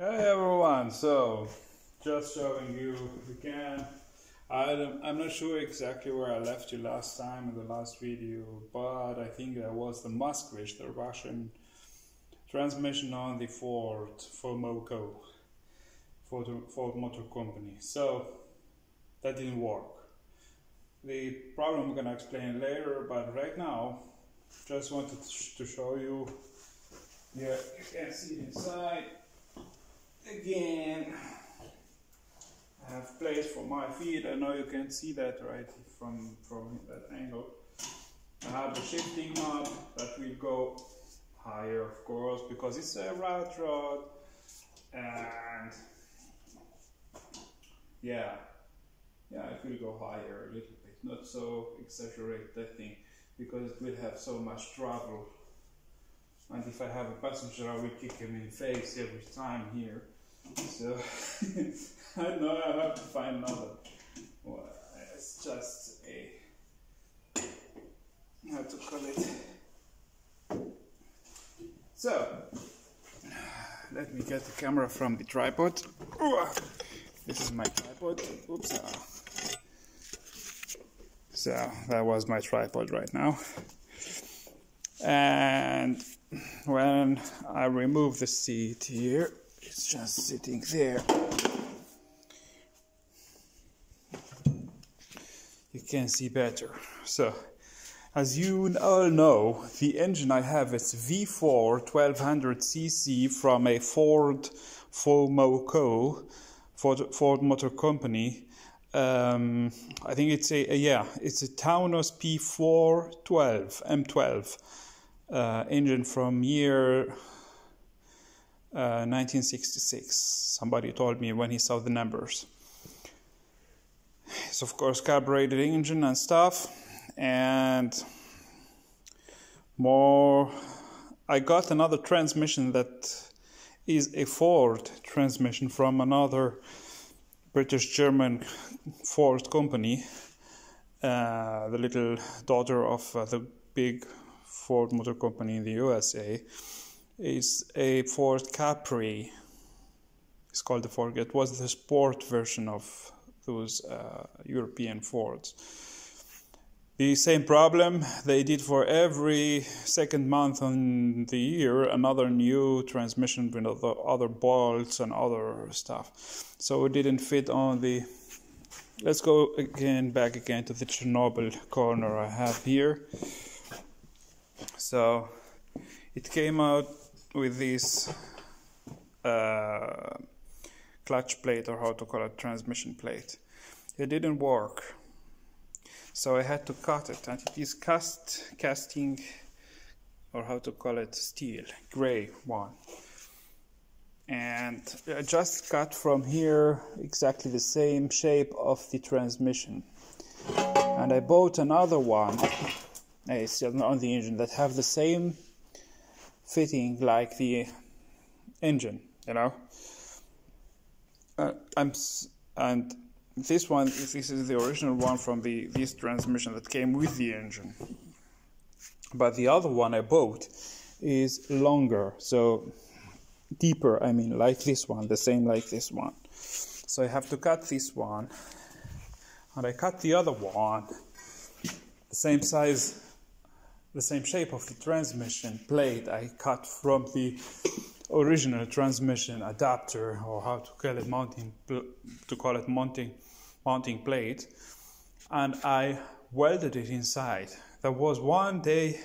Hey everyone, so just showing you again. I'm not sure exactly where I left you last time in the last video, but I think that was the Moskvich, the Russian transmission on the Ford Motor Company. So that didn't work. The problem I'm gonna explain later, but right now just wanted to show you. Here you can see inside. Again, I have place for my feet. I know you can see that right from that angle. I have the shifting knob that will go higher, of course, because it's a rat rod, and yeah, it will go higher a little bit. Not so exaggerate that thing, because it will have so much trouble. And if I have a passenger, I will kick him in the face every time here. So I know I have to find another. Well, it's just a, how to call it. So let me get the camera from the tripod. This is my tripod. Oops. So that was my tripod right now. And when I remove the seat here, it's just sitting there. You can see better. So, as you all know, the engine I have is V4 1200cc from a Ford Motor Company. I think it's it's a Taunus P412 M12 engine from year 1966. Somebody told me when he saw the numbers. It's of course carbureted engine and stuff, and more. I got another transmission that is a Ford transmission from another British-German Ford company, the little daughter of the big Ford Motor Company in the USA. Is a Ford Capri. It's called the Ford. It was the sport version of those European Fords. The same problem they did for every second month on the year, another new transmission with other bolts and other stuff. So it didn't fit on the. Let's go back again to the Chernobyl corner I have here. So it came out with this clutch plate, or how to call it, transmission plate. It didn't work, so I had to cut it, and it is casting, or how to call it, steel, gray one. And I just cut from here exactly the same shape of the transmission, and I bought another one. It's still on the engine that have the same fitting like the engine, you know. And this one, this is the original one from this transmission that came with the engine. But the other one I bought is longer, so deeper. I mean, like this one, the same like this one. So I have to cut this one, and I cut the other one, the same size. The same shape of the transmission plate I cut from the original transmission adapter, or how to call it, mounting plate, and I welded it inside. There was 1 day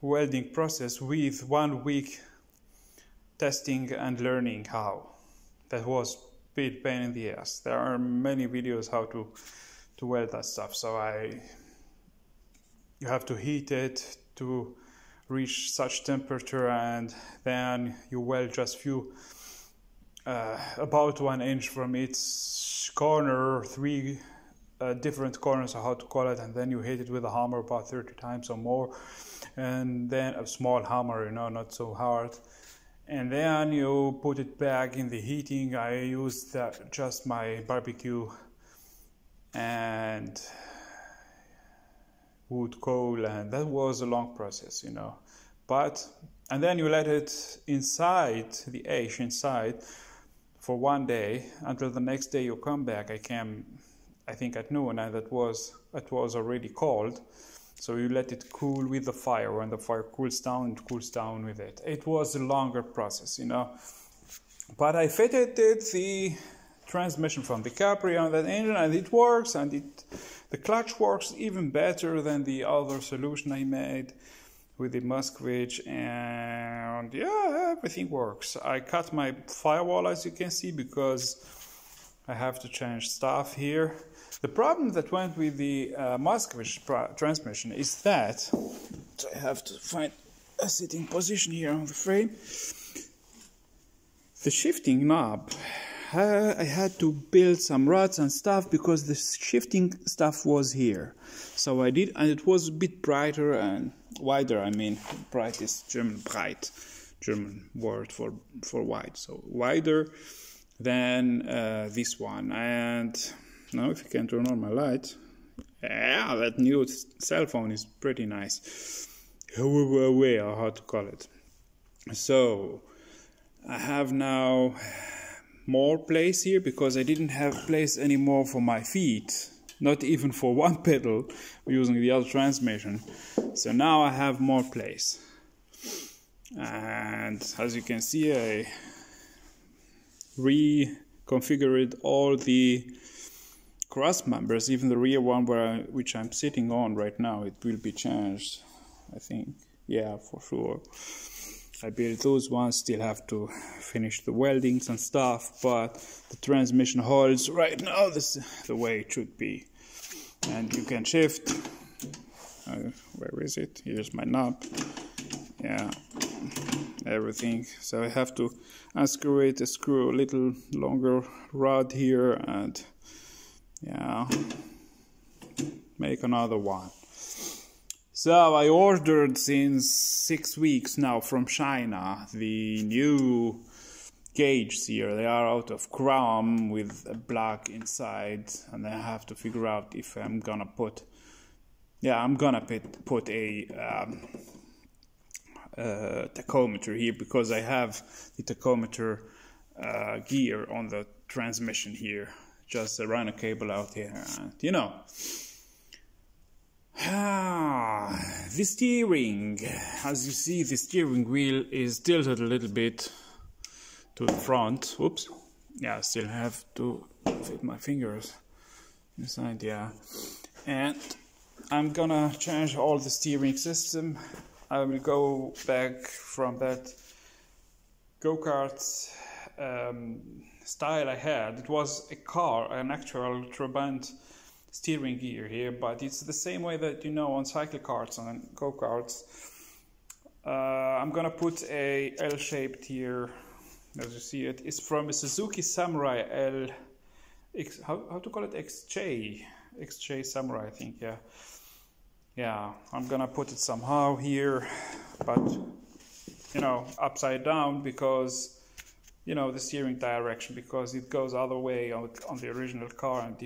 welding process with 1 week testing and learning how. That was a bit pain in the ass. There are many videos how to weld that stuff, so you have to heat it to reach such temperature, and then you weld just few, about 1 inch from each corner, 3 different corners, or how to call it, and then you hit it with a hammer about 30 times or more, and then a small hammer, you know, not so hard, and then you put it back in the heating. I used just my barbecue and wood, coal, and that was a long process, you know. But and then you let it inside, the ash inside, for 1 day until the next day you come back. I came, I think at noon, and it was already cold. So you let it cool with the fire. When the fire cools down, it cools down with it. It was a longer process, you know. But I fitted the transmission from the Capri on that engine, and it works, and the clutch works even better than the other solution I made with the Moskvich, and yeah, everything works. I cut my firewall, as you can see, because I have to change stuff here. The problem that went with the Moskvich transmission is that, so I have to find a sitting position here on the frame. The shifting knob, I had to build some rods and stuff because the shifting stuff was here. So I did, and it was a bit brighter and wider. I mean, bright is German breit, German word for wide. So wider than this one. And now if you can turn on my light, yeah, that new cell phone is pretty nice. Or how to call it. So I have now more place here because I didn't have place anymore for my feet, not even for one pedal using the other transmission. So now I have more place, and as you can see, I reconfigured all the cross members, even the rear one which I'm sitting on right now. It will be changed, I think. Yeah, for sure. I built those ones, still have to finish the weldings and stuff, but the transmission holds right now. This is the way it should be. And you can shift. Where is it? Here's my knob. Yeah, everything. So I have to unscrew it, screw a little longer rod here, and yeah, make another one. So I ordered since 6 weeks now from China the new gauges here. They are out of chrome with a black inside, and I have to figure out if I'm gonna put, yeah, I'm gonna put a tachometer here, because I have the tachometer gear on the transmission here. Just run a cable out here, and you know. The steering, as you see, the steering wheel is tilted a little bit to the front. Oops. Yeah, I still have to fit my fingers inside, yeah. And I'm gonna change all the steering system. I will go back from that go-kart style I had. It was a car, an actual Trabant steering gear here, but it's the same way that you know on cycle karts and go-karts. I'm gonna put a L-shaped here, as you see it. It's from a Suzuki Samurai L, how to call it, XJ Samurai, I think, yeah. Yeah, I'm gonna put it somehow here, but you know, upside down, because you know the steering direction, because it goes other way on the original car, and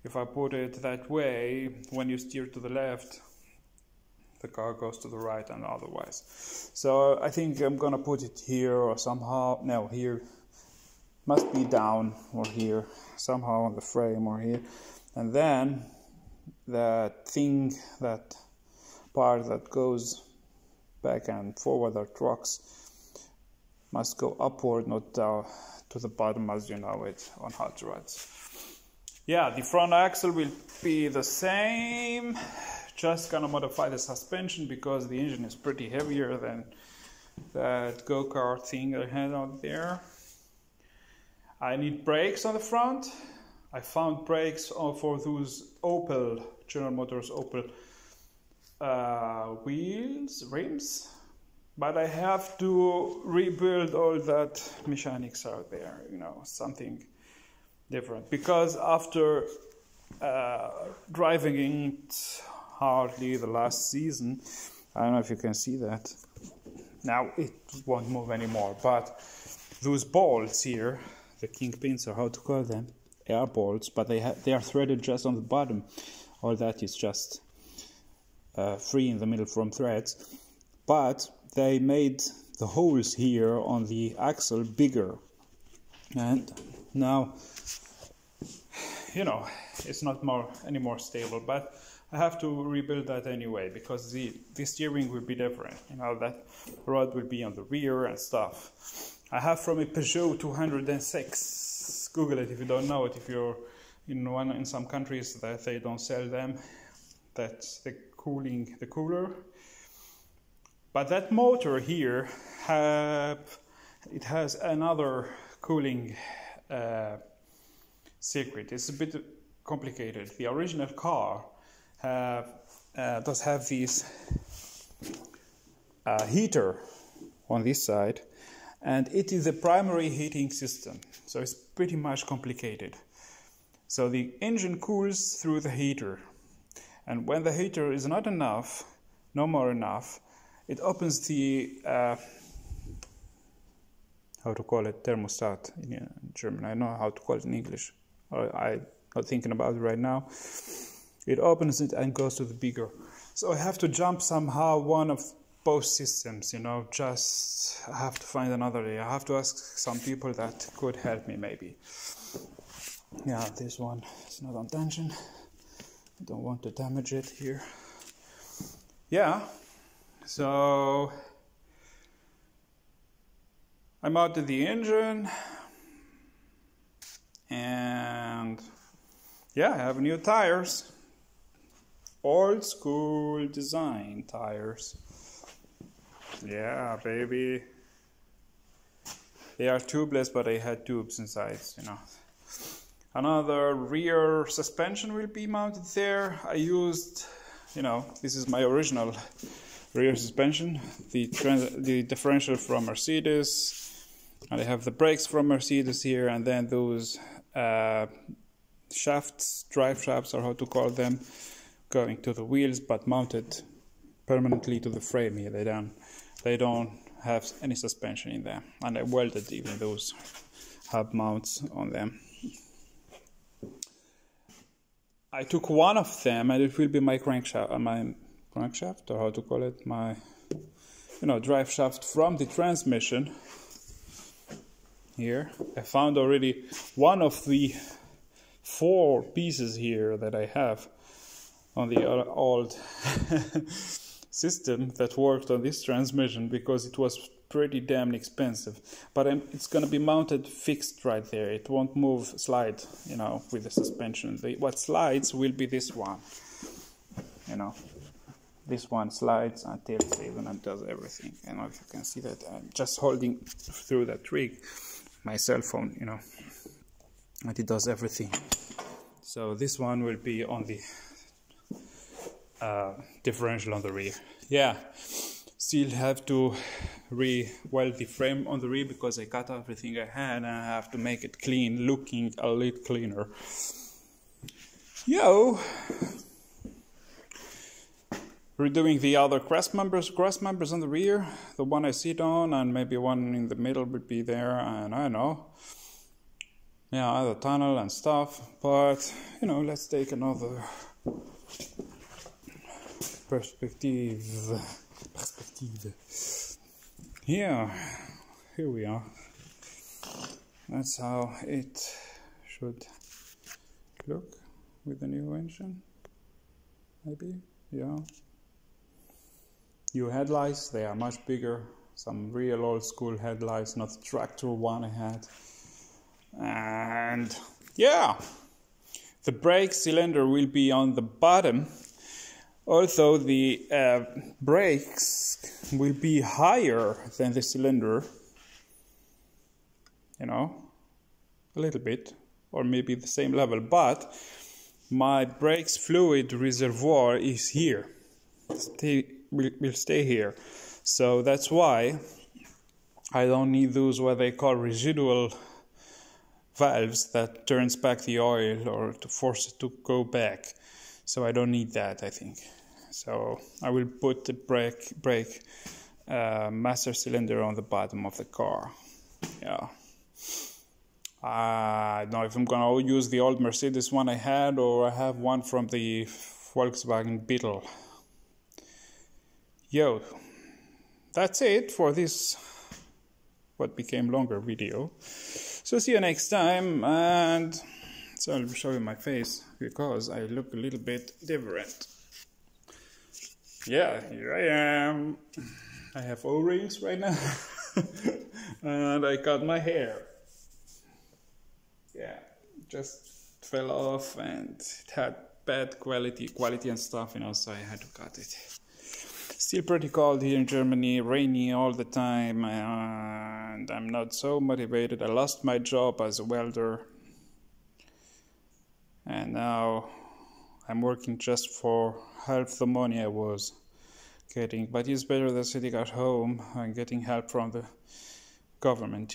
if I put it that way, when you steer to the left, the car goes to the right and otherwise. So I think I'm gonna put it here or somehow, no, here, must be down or here, somehow on the frame or here. And then that thing, that part that goes back and forward, the trucks, must go upward, not down to the bottom, as you know it on hot rods. Yeah, the front axle will be the same, just gonna modify the suspension because the engine is pretty heavier than that go-kart thing I had out there. I need brakes on the front. I found brakes for those Opel, General Motors Opel rims, but I have to rebuild all that mechanics out there, you know, something different, because after driving it hardly the last season, I don't know if you can see that, now it won't move anymore, but those bolts here, the kingpins, or how to call them, air bolts, but they are threaded just on the bottom. All that is just free in the middle from threads, but they made the holes here on the axle bigger, and now, you know, it's not any more stable, but I have to rebuild that anyway, because the steering will be different. You know, that rod will be on the rear and stuff. I have from a Peugeot 206. Google it if you don't know it. If you're in some countries that they don't sell them, that's the cooler. But that motor here, it has another cooling secret. It's a bit complicated. The original car does have this heater on this side, and it is a primary heating system, so it's pretty much complicated. So the engine cools through the heater, and when the heater is not more enough, it opens the how to call it, thermostat in German. I know how to call it in English. I'm not thinking about it right now. It opens it and goes to the bigger. So I have to jump somehow one of both systems, you know, just I have to find another way. I have to ask some people that could help me maybe. Yeah, this one is not on tension. I don't want to damage it here. Yeah, so I mounted the engine, and yeah, I have new tires. Old school design tires. Yeah, baby. They are tubeless, but they had tubes inside, you know. Another rear suspension will be mounted there. I used, you know, this is my original rear suspension, the differential from Mercedes, and I have the brakes from Mercedes here, and then those shafts, drive shafts, or how to call them, going to the wheels, but mounted permanently to the frame here. They don't have any suspension in them, and I welded even those hub mounts on them. I took one of them, and it will be my crankshaft, or how to call it, my, you know, drive shaft from the transmission. Here, I found already one of the 4 pieces here that I have on the old system that worked on this transmission, because it was pretty damn expensive. But it's going to be mounted fixed right there. It won't move, slide, you know, with the suspension. What slides will be this one, you know. This one slides and tilts even and does everything. I don't know if you can see that. I'm just holding through that rig, my cell phone, you know, and it does everything. So this one will be on the differential on the rear. Yeah, still have to re-weld the frame on the rear, because I cut everything I had, and I have to make it clean, looking a little cleaner. Yo! Redoing the other cross members on the rear, the one I sit on, and maybe one in the middle would be there, and I don't know. Yeah, other tunnel and stuff, but, you know, let's take another perspective. Yeah, here we are. That's how it should look with the new engine, maybe, yeah. New headlights, they are much bigger, some real old school headlights, not the tractor one I had. And yeah, the brake cylinder will be on the bottom. Also, the brakes will be higher than the cylinder, you know, a little bit, or maybe the same level, but my brakes fluid reservoir is here, will stay here. So that's why I don't need those what they call residual valves that turns back the oil or to force it to go back. So I don't need that, I think. So I will put the brake master cylinder on the bottom of the car. Yeah. I don't know if I'm gonna use the old Mercedes one I had, or I have one from the Volkswagen Beetle. Yo, that's it for this, what became longer video. So see you next time, and so I'll show you my face because I look a little bit different. Yeah, here I am. I have O-rings right now. And I cut my hair. Yeah, just fell off and it had bad quality and stuff, you know, so I had to cut it. Still pretty cold here in Germany, rainy all the time, and I'm not so motivated. I lost my job as a welder, and now I'm working just for half the money I was getting, but it's better than sitting at home and getting help from the government, you know.